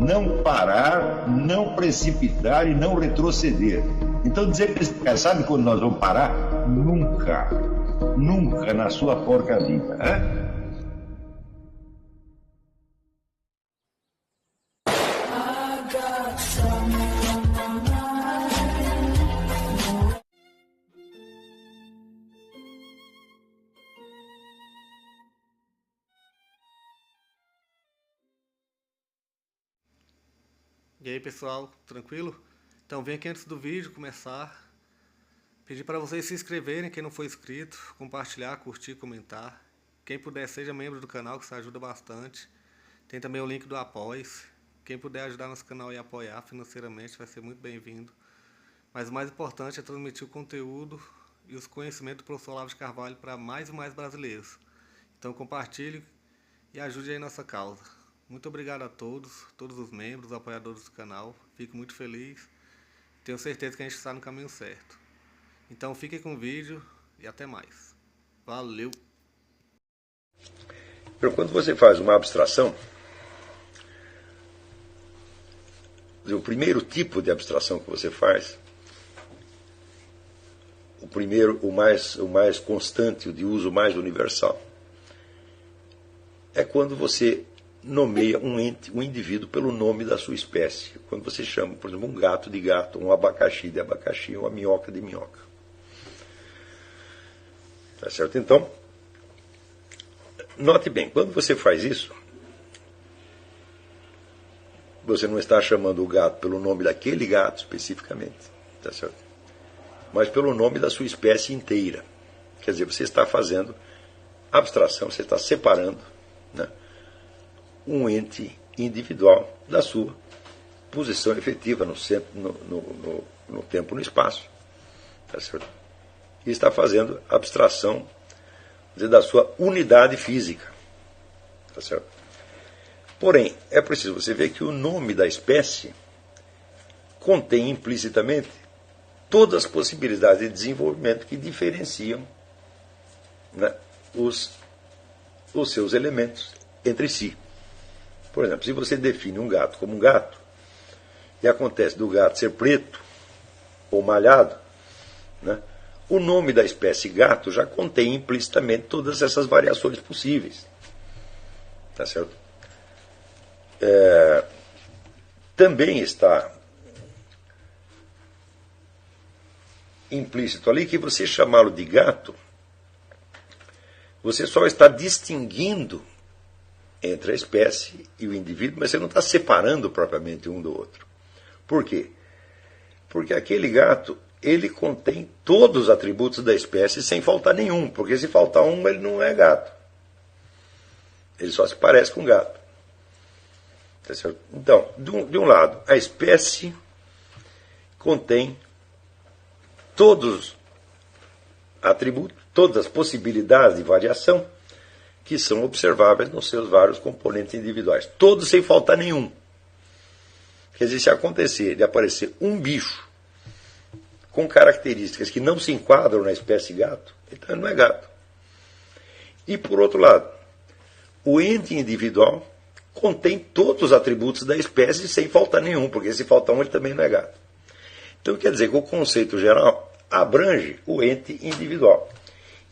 não parar, não precipitar e não retroceder. Então dizer para esse cara, sabe quando nós vamos parar? Nunca. Nunca na sua porca vida. Né? E aí pessoal, tranquilo? Então vem aqui antes do vídeo começar, pedir para vocês se inscreverem, quem não for inscrito, compartilhar, curtir, comentar. Quem puder seja membro do canal, que isso ajuda bastante. Tem também o link do Apoia-se. Quem puder ajudar nosso canal e apoiar financeiramente vai ser muito bem-vindo. Mas o mais importante é transmitir o conteúdo e os conhecimentos do professor Olavo de Carvalho para mais e mais brasileiros. Então compartilhe e ajude aí nossa causa. Muito obrigado a todos os membros, apoiadores do canal. Fico muito feliz. Tenho certeza que a gente está no caminho certo. Então fiquem com o vídeo e até mais. Valeu! Quando você faz uma abstração, o primeiro tipo de abstração que você faz, o mais constante, o de uso mais universal, é quando você nomeia um indivíduo pelo nome da sua espécie. Quando você chama, por exemplo, um gato de gato, um abacaxi de abacaxi, uma minhoca de minhoca. Tá certo? Então, note bem, quando você faz isso, você não está chamando o gato pelo nome daquele gato especificamente, tá certo? Mas pelo nome da sua espécie inteira. Quer dizer, você está fazendo abstração, você está separando, né, um ente individual da sua posição efetiva no tempo e no espaço. Tá certo? E está fazendo abstração da sua unidade física. Tá certo? Porém, é preciso você ver que o nome da espécie contém implicitamente todas as possibilidades de desenvolvimento que diferenciam, né, os seus elementos entre si. Por exemplo, se você define um gato como um gato, e acontece do gato ser preto ou malhado, né, o nome da espécie gato já contém implicitamente todas essas variações possíveis. Tá certo? Também está implícito ali que você chamá-lo de gato, você só está distinguindo entre a espécie e o indivíduo, mas você não está separando propriamente um do outro. Por quê? Porque aquele gato, ele contém todos os atributos da espécie sem faltar nenhum, porque se faltar um, ele não é gato. Ele só se parece com gato. Tá certo? Então, de um lado, a espécie contém todos os atributos, todas as possibilidades de variação que são observáveis nos seus vários componentes individuais. Todos sem faltar nenhum. Quer dizer, se acontecer de aparecer um bicho com características que não se enquadram na espécie gato, então ele não é gato. E, por outro lado, o ente individual contém todos os atributos da espécie sem faltar nenhum, porque se faltar um, ele também não é gato. Então, quer dizer que o conceito geral abrange o ente individual.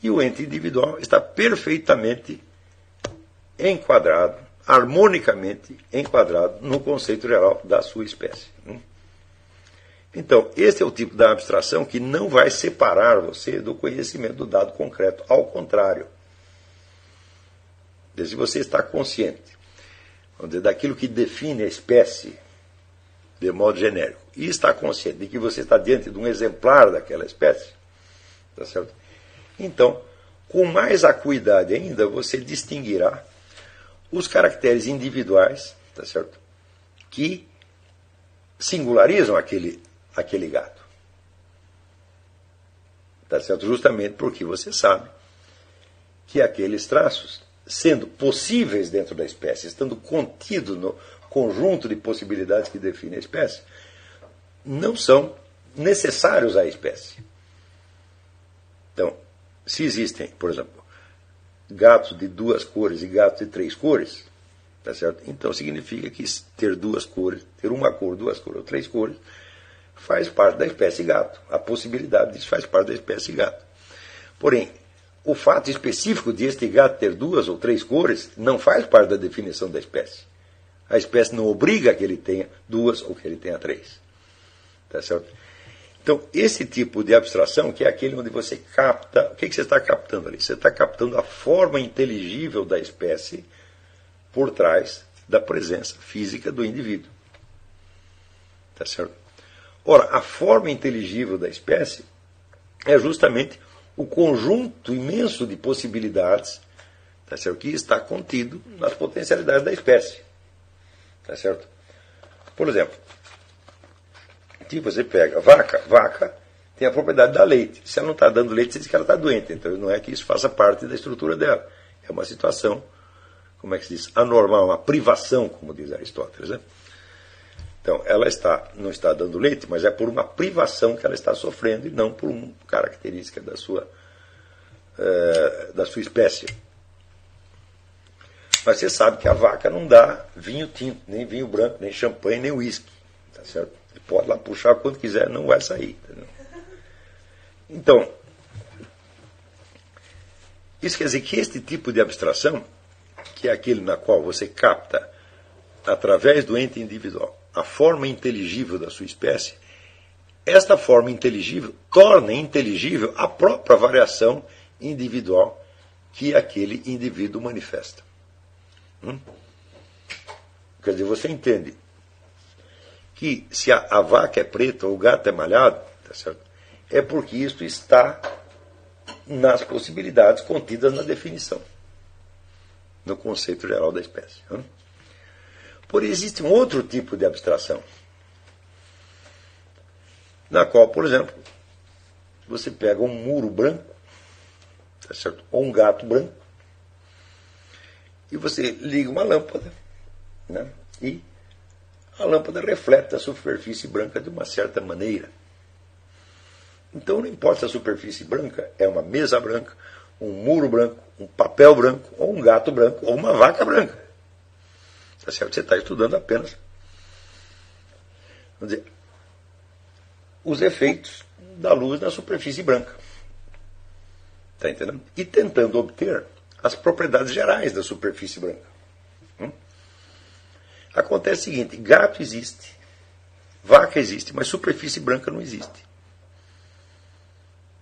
E o ente individual está perfeitamente enquadrado, harmonicamente enquadrado no conceito geral da sua espécie. Então, esse é o tipo de abstração que não vai separar você do conhecimento do dado concreto. Ao contrário. Se você está consciente, vamos dizer, daquilo que define a espécie de modo genérico, e está consciente de que você está diante de um exemplar daquela espécie, tá certo? Então, com mais acuidade ainda, você distinguirá os caracteres individuais, tá certo, que singularizam aquele gato. Tá certo? Justamente porque você sabe que aqueles traços, sendo possíveis dentro da espécie, estando contidos no conjunto de possibilidades que define a espécie, não são necessários à espécie. Então, se existem, por exemplo, gatos de 2 cores e gatos de 3 cores, Tá certo? Então significa que ter duas cores, ter uma cor, duas cores ou três cores, faz parte da espécie gato. A possibilidade disso faz parte da espécie gato. Porém, o fato específico de este gato ter duas ou três cores não faz parte da definição da espécie. A espécie não obriga que ele tenha duas ou que ele tenha três. Tá certo? Então, esse tipo de abstração, que é aquele onde você capta... O que você está captando ali? Você está captando a forma inteligível da espécie por trás da presença física do indivíduo. Tá certo? Ora, a forma inteligível da espécie é justamente o conjunto imenso de possibilidades, tá certo, que está contido nas potencialidades da espécie. Tá certo? Por exemplo, se você pega vaca tem a propriedade de dar leite. Se ela não está dando leite, você diz que ela está doente. Então não é que isso faça parte da estrutura dela. É uma situação, como é que se diz, anormal, uma privação, como diz Aristóteles, né? Então, ela não está dando leite, mas é por uma privação que ela está sofrendo e não por uma característica da sua espécie. Mas você sabe que a vaca não dá vinho tinto, nem vinho branco, nem champanhe, nem uísque. Tá certo? Você pode lá puxar quanto quiser, não vai sair. Entendeu? Então, isso quer dizer que este tipo de abstração, que é aquele na qual você capta, através do ente individual, a forma inteligível da sua espécie, esta forma inteligível torna inteligível a própria variação individual que aquele indivíduo manifesta. Quer dizer, você entende que se a vaca é preta ou o gato é malhado, tá certo? É porque isso está nas possibilidades contidas na definição, no conceito geral da espécie. Porém, existe um outro tipo de abstração, na qual, por exemplo, você pega um muro branco, tá certo? Ou um gato branco, e você liga uma lâmpada, né? E a lâmpada reflete a superfície branca de uma certa maneira. Então não importa se a superfície branca é uma mesa branca, um muro branco, um papel branco, ou um gato branco, ou uma vaca branca. Tá certo? Você está estudando apenas, vamos dizer, os efeitos da luz na superfície branca. Está entendendo? E tentando obter as propriedades gerais da superfície branca. Acontece o seguinte: gato existe, vaca existe, mas superfície branca não existe.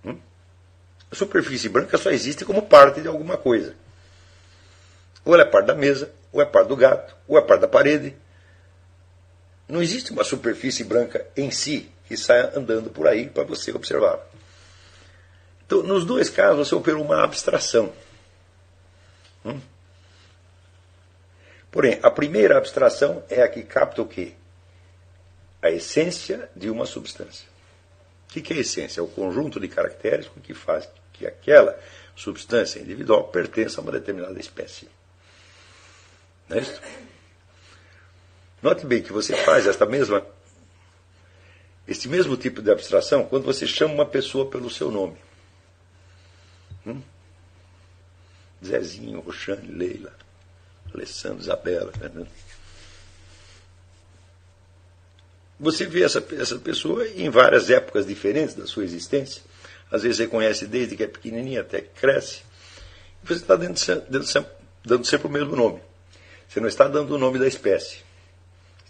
A superfície branca só existe como parte de alguma coisa. Ou ela é parte da mesa, ou é parte do gato, ou é parte da parede. Não existe uma superfície branca em si que saia andando por aí para você observar. Então, nos dois casos, você operou uma abstração. Porém, a primeira abstração é a que capta o quê? A essência de uma substância. O que é a essência? É o conjunto de caracteres que faz que aquela substância individual pertença a uma determinada espécie. Não é isso? Note bem que você faz este mesmo tipo de abstração quando você chama uma pessoa pelo seu nome. Zezinho, Roxane, Leila, Alessandro, Isabela. Né? Você vê essa pessoa em várias épocas diferentes da sua existência. Às vezes você conhece desde que é pequenininha até que cresce. E você está dando sempre o mesmo nome. Você não está dando o nome da espécie.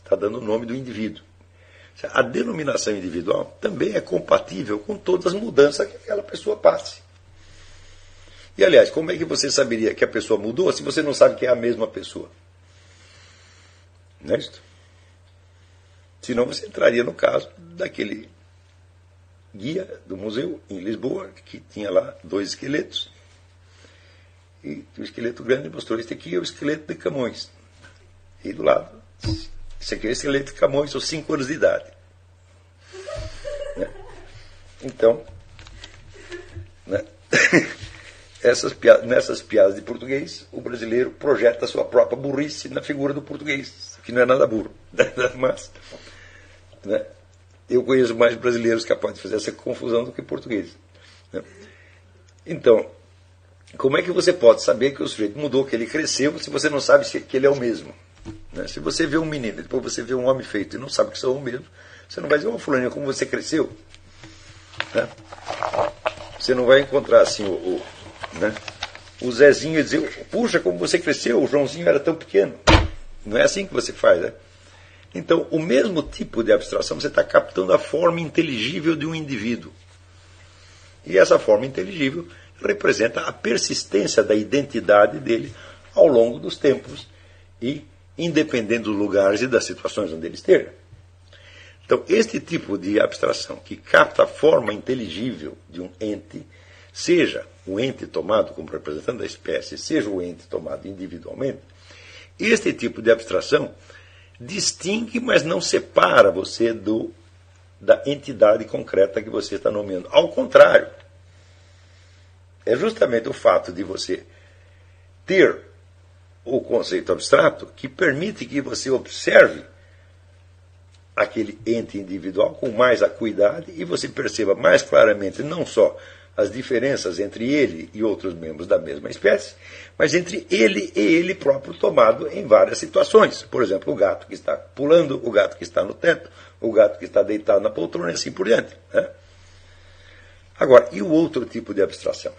Está dando o nome do indivíduo. A denominação individual também é compatível com todas as mudanças que aquela pessoa passe. E, aliás, como é que você saberia que a pessoa mudou se você não sabe que é a mesma pessoa? Não é isso? Senão você entraria no caso daquele guia do museu em Lisboa, que tinha lá 2 esqueletos. E o esqueleto grande mostrou: este aqui é o esqueleto de Camões. E do lado, esse aqui é o esqueleto de Camões, aos 5 anos de idade. Né? Então, né? Nessas piadas de português, o brasileiro projeta a sua própria burrice na figura do português, que não é nada burro. Mas, né, eu conheço mais brasileiros capazes de fazer essa confusão do que portugueses. Né? Então, como é que você pode saber que o sujeito mudou, que ele cresceu, se você não sabe que ele é o mesmo? Né? Se você vê um menino, depois você vê um homem feito e não sabe que são o mesmo, você não vai dizer, ô fulaninho, como você cresceu. Né? Você não vai encontrar assim né? O Zezinho e dizer, puxa, como você cresceu, o Joãozinho era tão pequeno. Não é assim que você faz, né? Então, o mesmo tipo de abstração, você está captando a forma inteligível de um indivíduo. E essa forma inteligível representa a persistência da identidade dele ao longo dos tempos e independente dos lugares e das situações onde ele esteja. Então, este tipo de abstração que capta a forma inteligível de um ente, seja o ente tomado como representante da espécie, seja o ente tomado individualmente, este tipo de abstração distingue, mas não separa você da entidade concreta que você está nomeando. Ao contrário, é justamente o fato de você ter o conceito abstrato que permite que você observe aquele ente individual com mais acuidade e você perceba mais claramente não só as diferenças entre ele e outros membros da mesma espécie, mas entre ele e ele próprio tomado em várias situações. Por exemplo, o gato que está pulando, o gato que está no teto, o gato que está deitado na poltrona e assim por diante. Né? Agora, e o outro tipo de abstração?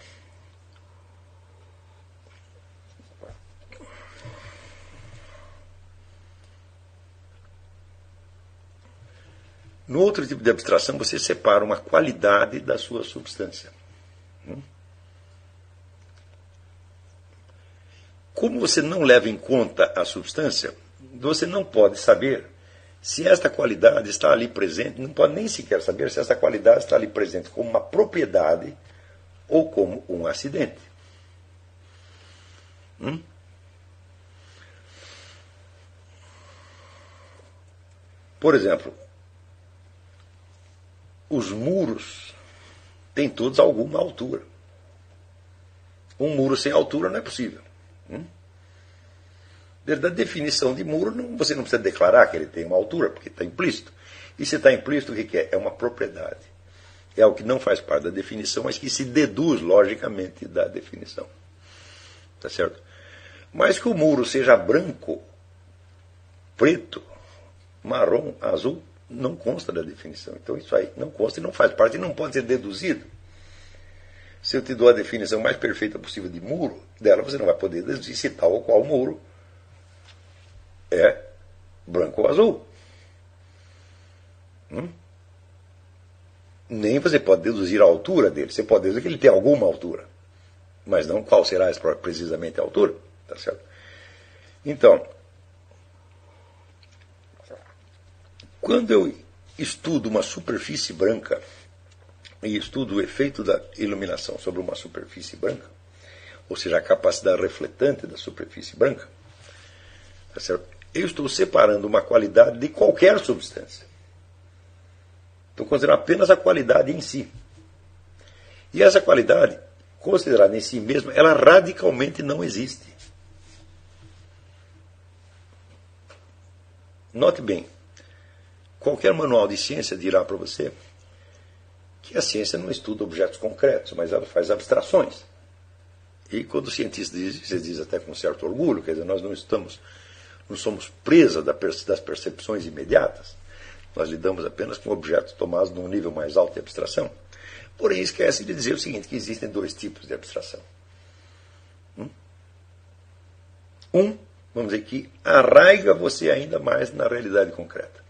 No outro tipo de abstração, você separa uma qualidade da sua substância. Como você não leva em conta a substância, você não pode saber se esta qualidade está ali presente, não pode nem sequer saber se esta qualidade está ali presente como uma propriedade ou como um acidente. Por exemplo, os muros têm todos alguma altura. Um muro sem altura não é possível. Da definição de muro, você não precisa declarar que ele tem uma altura, porque está implícito. E se está implícito, o que é? É uma propriedade. É algo que não faz parte da definição, mas que se deduz logicamente da definição. Tá certo? Mas que o muro seja branco, preto, marrom, azul, não consta da definição. Então isso aí não consta e não faz parte e não pode ser deduzido. Se eu te dou a definição mais perfeita possível de muro, dela você não vai poder deduzir se tal ou qual muro é branco ou azul. Nem você pode deduzir a altura dele. Você pode deduzir que ele tem alguma altura, mas não qual será precisamente a altura. Tá certo? Então, quando eu estudo uma superfície branca e estudo o efeito da iluminação sobre uma superfície branca, ou seja, a capacidade refletante da superfície branca, tá certo? Eu estou separando uma qualidade de qualquer substância. Estou considerando apenas a qualidade em si. E essa qualidade, considerada em si mesma, ela radicalmente não existe. Note bem, qualquer manual de ciência dirá para você que a ciência não estuda objetos concretos, mas ela faz abstrações. E quando o cientista diz isso, ele diz até com certo orgulho, quer dizer, nós não somos presa das percepções imediatas, nós lidamos apenas com objetos tomados num nível mais alto de abstração. Porém, esquece de dizer o seguinte, que existem dois tipos de abstração. Vamos dizer, que arraiga você ainda mais na realidade concreta,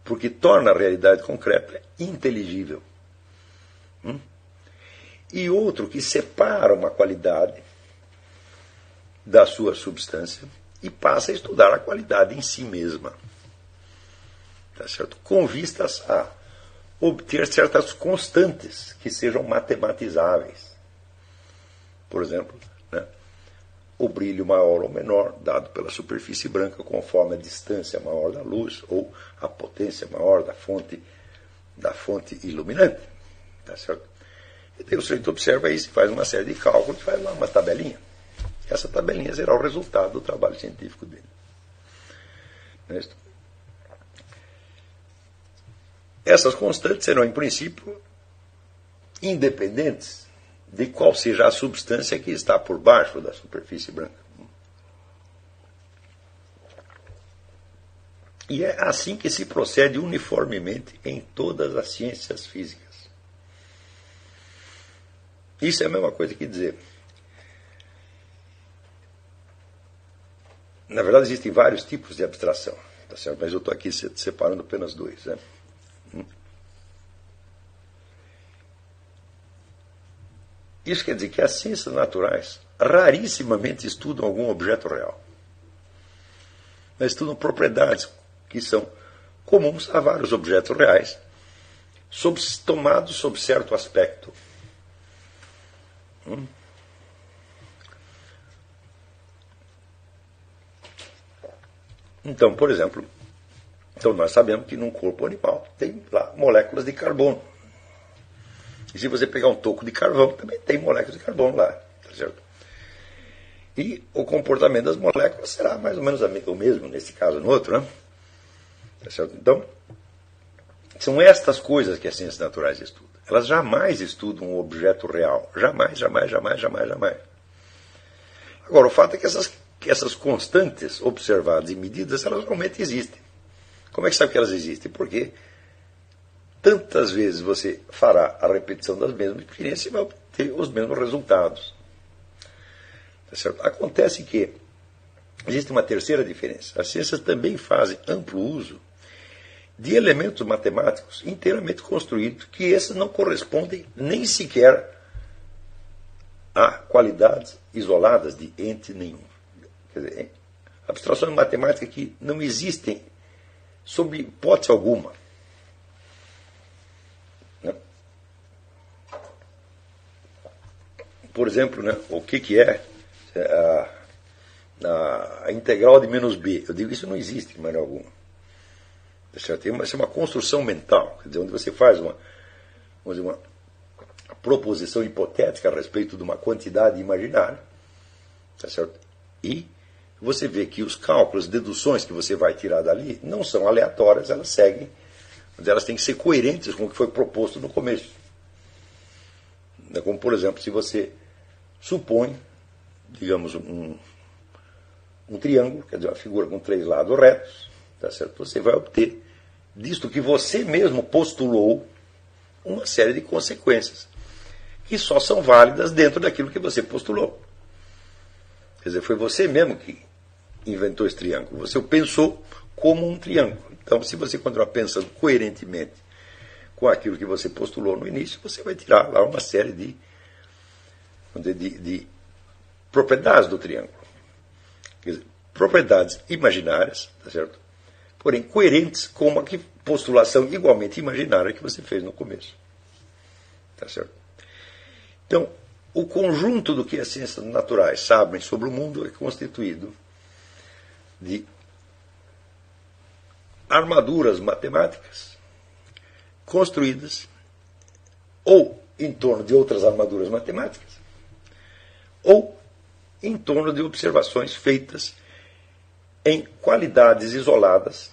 porque torna a realidade concreta inteligível. E outro que separa uma qualidade da sua substância e passa a estudar a qualidade em si mesma. Tá certo? Com vistas a obter certas constantes que sejam matematizáveis. Por exemplo, né, o brilho maior ou menor dado pela superfície branca conforme a distância maior da luz ou a potência maior da fonte iluminante. Tá certo? E daí o sujeito observa isso, faz uma série de cálculos, faz lá uma tabelinha. Essa tabelinha será o resultado do trabalho científico dele. Essas constantes serão, em princípio, independentes de qual seja a substância que está por baixo da superfície branca. E é assim que se procede uniformemente em todas as ciências físicas. Isso é a mesma coisa que dizer. Na verdade, existem vários tipos de abstração, tá certo? Mas eu estou aqui separando apenas dois. Né? Isso quer dizer que as ciências naturais rarissimamente estudam algum objeto real. Mas estudam propriedades que são comuns a vários objetos reais, tomados sob certo aspecto. Então, por exemplo, nós sabemos que num corpo animal tem lá moléculas de carbono. E se você pegar um toco de carvão, também tem moléculas de carbono lá. Tá certo? E o comportamento das moléculas será mais ou menos o mesmo, nesse caso no outro. Né? Tá certo? Então, são estas coisas que as ciências naturais estudam. Elas jamais estudam um objeto real. Jamais, jamais, jamais, jamais, jamais. Agora, o fato é que essas constantes observadas e medidas, elas realmente existem. Como é que sabe que elas existem? Porque tantas vezes você fará a repetição das mesmas experiências e vai obter os mesmos resultados. Tá certo? Acontece que existe uma terceira diferença. As ciências também fazem amplo uso de elementos matemáticos inteiramente construídos, que esses não correspondem nem sequer a qualidades isoladas de ente nenhum. Quer dizer, abstrações matemáticas que não existem sob hipótese alguma. Né? Por exemplo, né, o que é a integral de menos b? Eu digo que isso não existe de maneira alguma. Isso é uma construção mental, quer dizer, onde você faz uma proposição hipotética a respeito de uma quantidade imaginária, tá certo? E você vê que os cálculos, deduções que você vai tirar dali não são aleatórias, elas seguem, mas elas têm que ser coerentes com o que foi proposto no começo. Como, por exemplo, se você supõe, digamos, um triângulo, quer dizer, uma figura com 3 lados retos, tá certo? Você vai obter disto que você mesmo postulou uma série de consequências que só são válidas dentro daquilo que você postulou. Quer dizer, foi você mesmo que inventou esse triângulo. Você o pensou como um triângulo. Então, se você continuar pensando coerentemente com aquilo que você postulou no início, você vai tirar lá uma série de propriedades do triângulo. Quer dizer, propriedades imaginárias, tá certo? Porém coerentes com uma postulação igualmente imaginária que você fez no começo. Tá certo? Então, o conjunto do que as ciências naturais sabem sobre o mundo é constituído de armaduras matemáticas construídas ou em torno de outras armaduras matemáticas ou em torno de observações feitas em qualidades isoladas,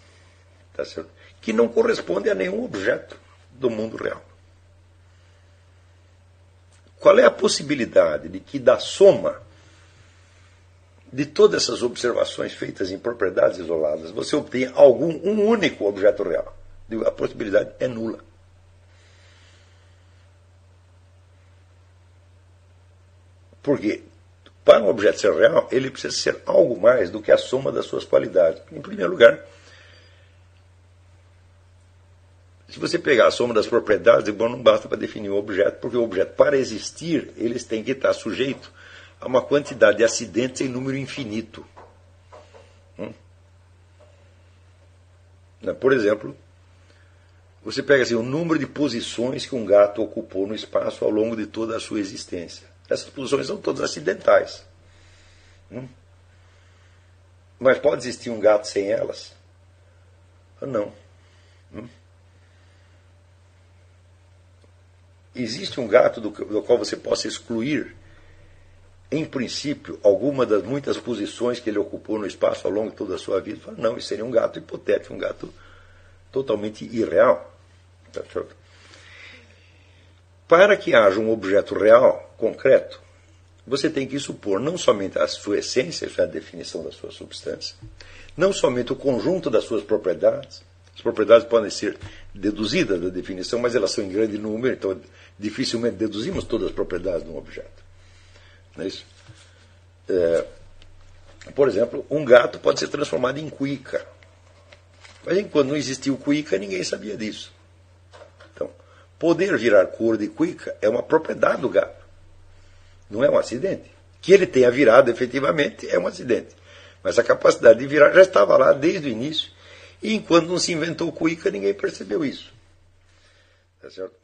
tá certo? Que não correspondem a nenhum objeto do mundo real. Qual é a possibilidade de que, da soma de todas essas observações feitas em propriedades isoladas, você obtenha um único objeto real? A possibilidade é nula. Por quê? Para um objeto ser real, ele precisa ser algo mais do que a soma das suas qualidades. Em primeiro lugar, se você pegar a soma das propriedades, não basta para definir o objeto, porque o objeto, para existir, eles têm que estar sujeito a uma quantidade de acidentes em número infinito. Por exemplo, você pega assim, o número de posições que um gato ocupou no espaço ao longo de toda a sua existência. Essas posições são todas acidentais. Mas pode existir um gato sem elas? Não. Existe um gato do qual você possa excluir, em princípio, alguma das muitas posições que ele ocupou no espaço ao longo de toda a sua vida? Não, isso seria um gato hipotético, um gato totalmente irreal. Tá certo? Para que haja um objeto real, concreto, você tem que supor não somente a sua essência, isso é a definição da sua substância, não somente o conjunto das suas propriedades, as propriedades podem ser deduzidas da definição, mas elas são em grande número, então dificilmente deduzimos todas as propriedades de um objeto. Não é isso? Por exemplo, um gato pode ser transformado em cuíca. Mas enquanto não existia o cuíca, ninguém sabia disso. Então, poder virar cor de cuíca é uma propriedade do gato. Não é um acidente. Que ele tenha virado efetivamente é um acidente. Mas a capacidade de virar já estava lá desde o início. E enquanto não se inventou o cuíca, ninguém percebeu isso. Tá certo?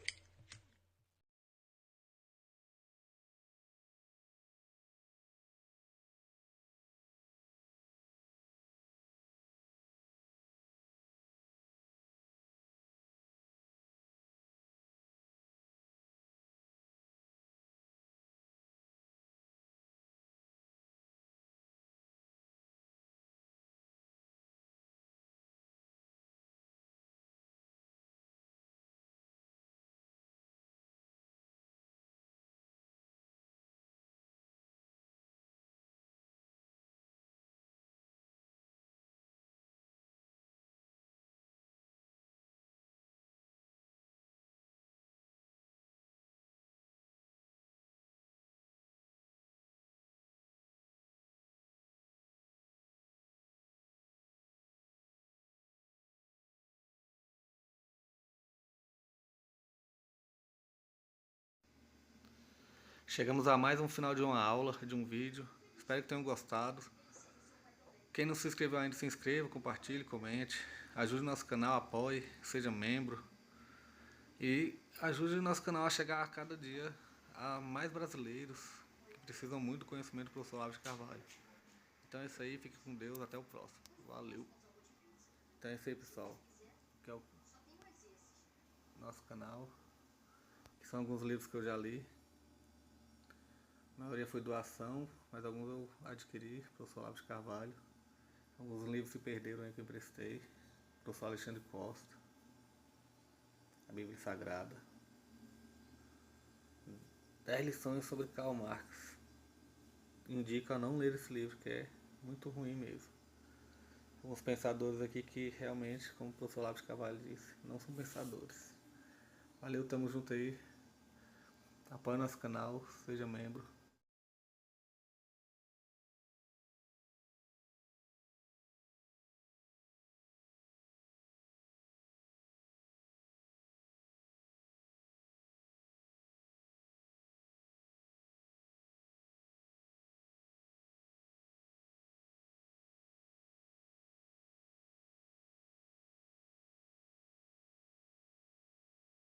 Chegamos a mais um final de uma aula, de um vídeo. Espero que tenham gostado. Quem não se inscreveu ainda, se inscreva, compartilhe, comente. Ajude o nosso canal, apoie, seja membro. E ajude o nosso canal a chegar a cada dia a mais brasileiros que precisam muito do conhecimento do professor Olavo de Carvalho. Então é isso aí, fique com Deus, até o próximo. Valeu! Então é isso aí, pessoal. Que é o nosso canal. Que são alguns livros que eu já li. A maioria foi doação, mas alguns eu adquiri, professor Olavo de Carvalho. Alguns livros se perderam aí que eu emprestei. Professor Alexandre Costa. A Bíblia Sagrada. 10 lições sobre Karl Marx. Indico a não ler esse livro, que é muito ruim mesmo. Alguns pensadores aqui que realmente, como o professor Olavo de Carvalho disse, não são pensadores. Valeu, tamo junto aí. Apoie nosso canal, seja membro.